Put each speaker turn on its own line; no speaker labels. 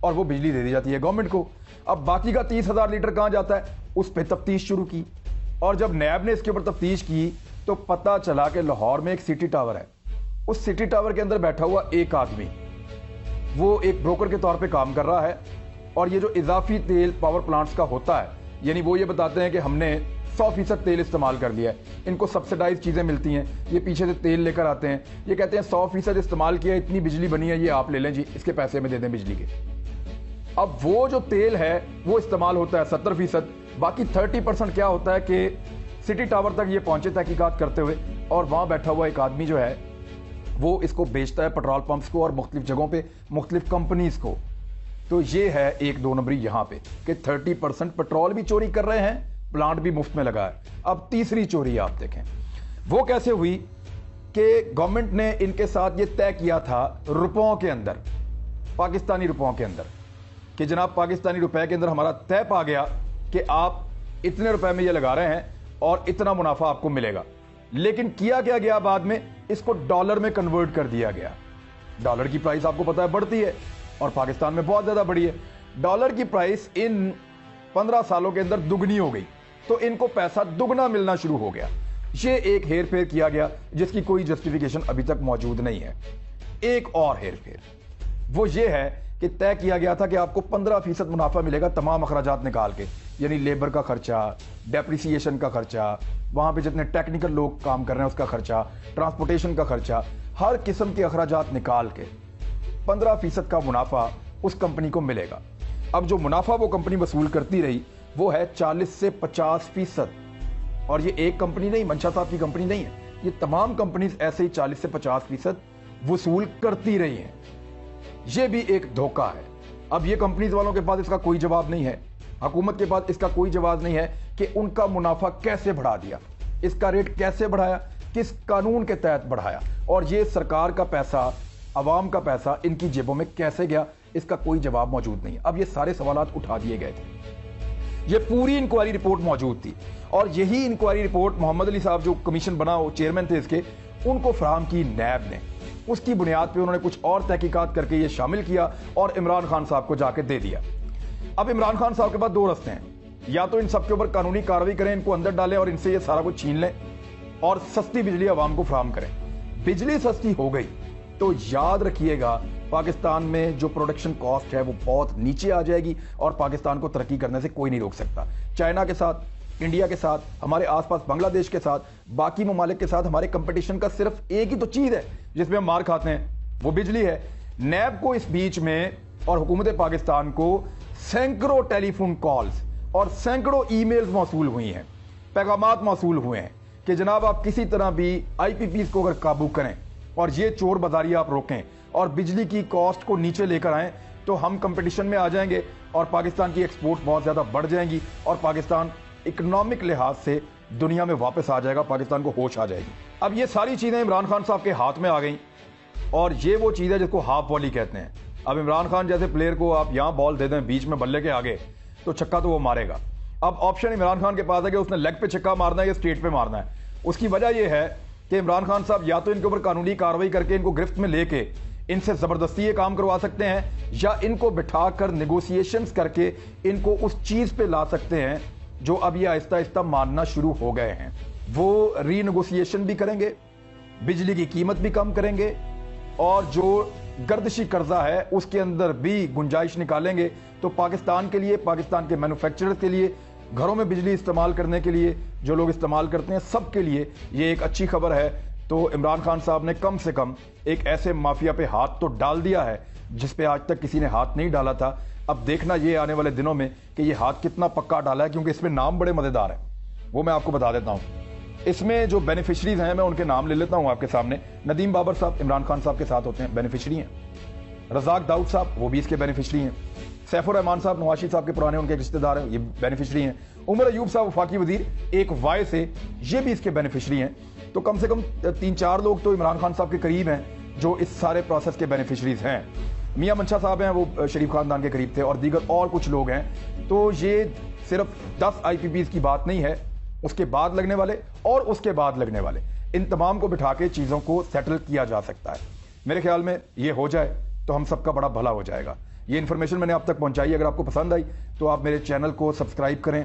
اور وہ بجلی دے دی جاتی ہے گورنمنٹ کو. اب باقی کا 30,000 لیٹر کہاں جاتا ہے؟ اس پہ تفتیش شروع کی, اور جب نیب نے اس کے اوپر تفتیش کی تو پتہ چلا کہ لاہور میں ایک سٹی ٹاور ہے. اس سٹی ٹاور کے اندر بیٹھا ہوا ایک آدمی, وہ ایک بروکر کے طور پہ کام کر رہا ہے, اور یہ جو اضافی تیل پاور پلانٹس کا ہوتا ہے, یعنی وہ یہ بتاتے ہیں کہ ہم نے 100% تیل استعمال کر لیا ہے, ان کو سبسڈائز چیزیں ملتی ہیں, یہ پیچھے سے تیل لے کر آتے ہیں, یہ کہتے ہیں 100% استعمال کیا, اتنی بجلی بنی ہے, یہ آپ لے لیں جی, اس کے پیسے میں دے دیں بجلی کے. اب وہ جو تیل ہے وہ استعمال ہوتا ہے 70%, باقی 30% کیا ہوتا ہے کہ سٹی ٹاور تک یہ پہنچے تحقیقات کرتے ہوئے, اور وہاں بیٹھا ہوا ایک آدمی جو ہے وہ اس کو بیچتا ہے پیٹرول پمپس کو اور مختلف جگہوں پہ مختلف کمپنیز کو. تو یہ ہے 1-2 نمبری یہاں پہ کہ 30% پیٹرول بھی چوری کر رہے ہیں, پلانٹ بھی مفت میں لگا ہے. اب تیسری چوری آپ دیکھیں وہ کیسے ہوئی کہ گورنمنٹ نے ان کے ساتھ یہ طے کیا تھا روپوں کے اندر, پاکستانی روپوں کے اندر, کہ جناب پاکستانی روپے کے اندر ہمارا طے پا گیا کہ آپ اتنے روپے میں یہ لگا رہے ہیں اور اتنا منافع آپ کو ملے گا. لیکن کیا گیا بعد میں اس کو ڈالر میں کنورٹ کر دیا گیا. ڈالر کی پرائس آپ کو پتا ہے بڑھتی ہے, اور پاکستان میں بہت زیادہ بڑھی ہے. ڈالر کی پرائس ان 15 سالوں کے اندر دگنی ہو گئی, تو ان کو پیسہ دگنا ملنا شروع ہو گیا. یہ ایک ہیر پھیر کیا گیا جس کی کوئی جسٹیفیکیشن ابھی تک موجود نہیں ہے. ایک اور ہیر پھیر وہ یہ ہے کہ طے کیا گیا تھا کہ آپ کو 15% منافع ملے گا تمام اخراجات نکال کے, یعنی لیبر کا خرچہ, ڈیپریسیشن کا خرچہ, وہاں پہ جتنے ٹیکنیکل لوگ کام کر رہے ہیں اس کا خرچہ, ٹرانسپورٹیشن کا خرچہ, ہر قسم کے اخراجات نکال کے 15% کا منافع اس کمپنی کو ملے گا. اب جو منافع وہ کمپنی وصول کرتی رہی وہ ہے 40 سے 50%, اور یہ ایک کمپنی نہیں, منشا صاحب کی کمپنی نہیں ہے, یہ تمام کمپنیز ایسے ہی 40 سے 50% وصول کرتی رہی ہیں. یہ بھی ایک دھوکہ ہے. اب یہ کمپنیز والوں کے پاس اس کا کوئی جواب نہیں ہے, حکومت کے پاس اس کا کوئی جواز نہیں ہے کہ ان کا منافع کیسے بڑھا دیا, اس کا ریٹ کیسے بڑھایا, کس قانون کے تحت بڑھایا, اور یہ سرکار کا پیسہ, عوام کا پیسہ ان کی جیبوں میں کیسے گیا, اس کا کوئی جواب موجود نہیں. اب یہ سارے سوالات اٹھا دیے گئے تھے, یہ پوری انکوائری رپورٹ موجود تھی, اور یہی انکوائری رپورٹ محمد علی صاحب جو کمیشن بنا, وہ چیئرمین تھے اس کے, ان کو فراہم کی نیب نے. اس کی بنیاد پہ انہوں نے کچھ اور تحقیقات کر کے یہ شامل کیا اور عمران خان صاحب کو جا کے دے دیا. اب عمران خان صاحب کے پاس 2 راستے ہیں, یا تو ان سب کے اوپر قانونی کارروائی کریں, ان کو اندر ڈالیں اور ان سے یہ سارا کچھ چھین لیں, اور سستی بجلی عوام کو فراہم کریں. بجلی سستی ہو گئی تو یاد رکھیے گا پاکستان میں جو پروڈکشن کاسٹ ہے وہ بہت نیچے آ جائے گی, اور پاکستان کو ترقی کرنے سے کوئی نہیں روک سکتا. چائنا کے ساتھ, انڈیا کے ساتھ, ہمارے آس پاس بنگلہ دیش کے ساتھ, باقی ممالک کے ساتھ ہمارے کمپٹیشن کا صرف ایک ہی تو چیز ہے جس میں ہم مار کھاتے ہیں, وہ بجلی ہے. نیب کو اس بیچ میں اور حکومت پاکستان کو سینکڑوں ٹیلی فون کالز اور سینکڑوں ای میلز موصول ہوئی ہیں, پیغامات موصول ہوئے ہیں کہ جناب آپ کسی طرح بھی آئی پی پیز کو اگر قابو کریں اور یہ چور بازاری آپ روکیں اور بجلی کی کاسٹ کو نیچے لے کر آئیں تو ہم کمپٹیشن میں آ جائیں گے, اور پاکستان کی ایکسپورٹ بہت زیادہ بڑھ جائیں گی, اور پاکستان اکنامک لحاظ سے دنیا میں واپس آ جائے گا, پاکستان کو ہوش آ جائے گی. اب یہ ساری چیزیں عمران خان صاحب کے ہاتھ میں آ گئیں, اور یہ وہ چیز ہے جس کو ہاف والی کہتے ہیں. اب عمران خان جیسے پلیئر کو آپ یہاں بال دے دیں بیچ میں بلے کے آگے تو چھکا تو وہ مارے گا. اب آپشن عمران خان کے پاس ہے کہ اس نے لیگ پہ چھکا مارنا ہے یا اسٹریٹ پہ مارنا ہے. اس کی وجہ یہ ہے کہ عمران خان صاحب یا تو ان کے اوپر قانونی کارروائی کر کے ان کو گرفت میں لے کے ان سے زبردستی یہ کام کروا سکتے ہیں, یا ان کو بٹھا کر نیگوسیشنز کر کے ان کو اس چیز پہ لا سکتے ہیں جو اب یہ آہستہ آہستہ ماننا شروع ہو گئے ہیں. وہ ری نیگوسیشن بھی کریں گے, بجلی کی قیمت بھی کم کریں گے, اور جو گردشی قرضہ ہے اس کے اندر بھی گنجائش نکالیں گے. تو پاکستان کے لیے, پاکستان کے مینوفیکچرر کے لیے, گھروں میں بجلی استعمال کرنے کے لیے جو لوگ استعمال کرتے ہیں, سب کے لیے یہ ایک اچھی خبر ہے. تو عمران خان صاحب نے کم سے کم ایک ایسے مافیا پہ ہاتھ تو ڈال دیا ہے جس پہ آج تک کسی نے ہاتھ نہیں ڈالا تھا. اب دیکھنا یہ آنے والے دنوں میں کہ یہ ہاتھ کتنا پکا ڈالا ہے, کیونکہ اس میں نام بڑے مزیدار ہیں, وہ میں آپ کو بتا دیتا ہوں. اس میں جو بینیفیشریز ہیں میں ان کے نام لے لیتا ہوں آپ کے سامنے. ندیم بابر صاحب عمران خان صاحب کے ساتھ ہوتے ہیں, بینیفیشری ہیں. رزاق داؤد صاحب وہ بھی اس کے بینیفیشری ہیں. سیف الرحمان صاحب نواز شریف صاحب کے پرانے ان کے رشتہ دار ہیں, یہ بینیفیشری ہیں. عمر ایوب صاحب وفاقی وزیر ایک وائے سے, یہ بھی اس کے بینیفیشری ہیں. تو کم سے کم 3-4 لوگ تو عمران خان صاحب کے قریب ہیں جو اس سارے پروسیس کے بینیفیشریز ہیں. میاں منشا صاحب ہیں, وہ شریف خاندان کے قریب تھے, اور دیگر اور کچھ لوگ ہیں. تو یہ صرف 10 آئی پی پیز کی بات نہیں ہے, اس کے بعد لگنے والے اور اس کے بعد لگنے والے, ان تمام کو بٹھا کے چیزوں کو سیٹل کیا جا سکتا ہے. میرے خیال میں یہ ہو جائے تو ہم سب کا بڑا بھلا ہو جائے گا. یہ انفارمیشن میں نے آپ تک پہنچائی. اگر آپ کو پسند آئی تو آپ میرے چینل کو سبسکرائب کریں.